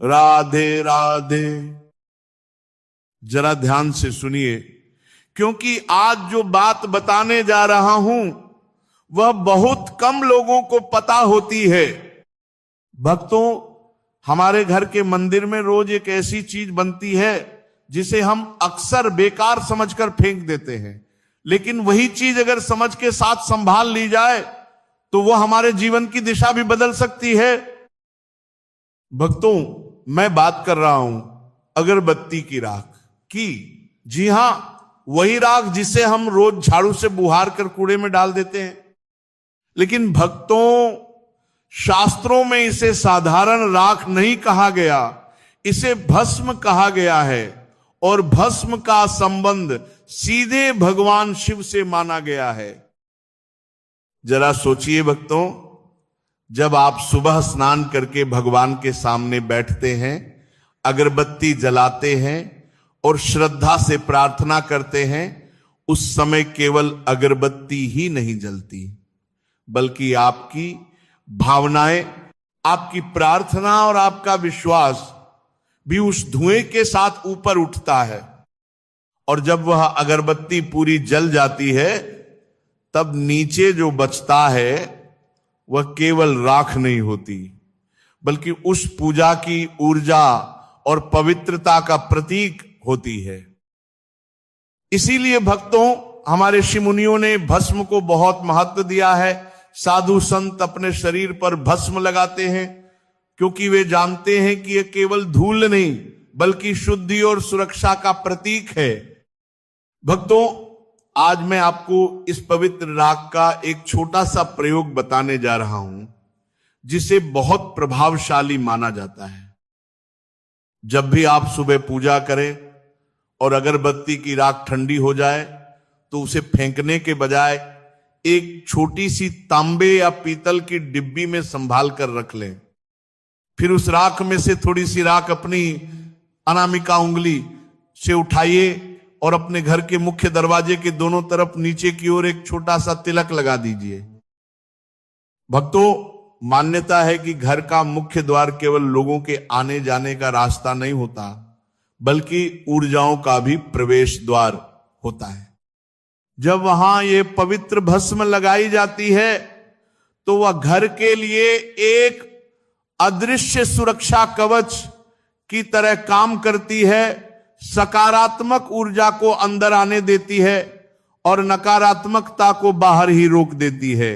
राधे राधे। जरा ध्यान से सुनिए, क्योंकि आज जो बात बताने जा रहा हूं वह बहुत कम लोगों को पता होती है। भक्तों, हमारे घर के मंदिर में रोज एक ऐसी चीज बनती है जिसे हम अक्सर बेकार समझकर फेंक देते हैं, लेकिन वही चीज अगर समझ के साथ संभाल ली जाए तो वह हमारे जीवन की दिशा भी बदल सकती है। भक्तों, मैं बात कर रहा हूं अगरबत्ती की राख की। जी हां, वही राख जिसे हम रोज झाड़ू से बुहार कर कूड़े में डाल देते हैं। लेकिन भक्तों, शास्त्रों में इसे साधारण राख नहीं कहा गया, इसे भस्म कहा गया है, और भस्म का संबंध सीधे भगवान शिव से माना गया है। जरा सोचिए भक्तों, जब आप सुबह स्नान करके भगवान के सामने बैठते हैं, अगरबत्ती जलाते हैं और श्रद्धा से प्रार्थना करते हैं, उस समय केवल अगरबत्ती ही नहीं जलती, बल्कि आपकी भावनाएं, आपकी प्रार्थना और आपका विश्वास भी उस धुएं के साथ ऊपर उठता है। और जब वह अगरबत्ती पूरी जल जाती है, तब नीचे जो बचता है वह केवल राख नहीं होती, बल्कि उस पूजा की ऊर्जा और पवित्रता का प्रतीक होती है। इसीलिए भक्तों, हमारे ऋषि मुनियों ने भस्म को बहुत महत्व दिया है। साधु संत अपने शरीर पर भस्म लगाते हैं क्योंकि वे जानते हैं कि यह केवल धूल नहीं बल्कि शुद्धि और सुरक्षा का प्रतीक है। भक्तों, आज मैं आपको इस पवित्र राख का एक छोटा सा प्रयोग बताने जा रहा हूं, जिसे बहुत प्रभावशाली माना जाता है। जब भी आप सुबह पूजा करें और अगरबत्ती की राख ठंडी हो जाए तो उसे फेंकने के बजाय एक छोटी सी तांबे या पीतल की डिब्बी में संभाल कर रख लें। फिर उस राख में से थोड़ी सी राख अपनी अनामिका उंगली से उठाइए और अपने घर के मुख्य दरवाजे के दोनों तरफ नीचे की ओर एक छोटा सा तिलक लगा दीजिए। भक्तों, मान्यता है कि घर का मुख्य द्वार केवल लोगों के आने जाने का रास्ता नहीं होता, बल्कि ऊर्जाओं का भी प्रवेश द्वार होता है। जब वहां ये पवित्र भस्म लगाई जाती है तो वह घर के लिए एक अदृश्य सुरक्षा कवच की तरह काम करती है, सकारात्मक ऊर्जा को अंदर आने देती है और नकारात्मकता को बाहर ही रोक देती है।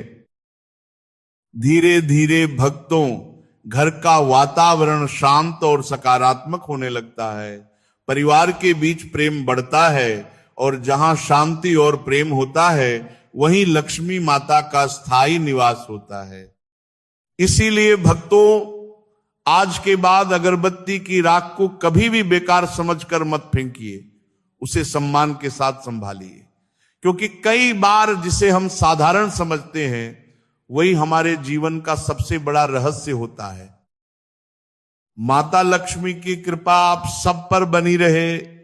धीरे धीरे भक्तों, घर का वातावरण शांत और सकारात्मक होने लगता है, परिवार के बीच प्रेम बढ़ता है, और जहां शांति और प्रेम होता है वहीं लक्ष्मी माता का स्थायी निवास होता है। इसीलिए भक्तों, आज के बाद अगरबत्ती की राख को कभी भी बेकार समझकर मत फेंकिए, उसे सम्मान के साथ संभालिए, क्योंकि कई बार जिसे हम साधारण समझते हैं वही हमारे जीवन का सबसे बड़ा रहस्य होता है। माता लक्ष्मी की कृपा आप सब पर बनी रहे।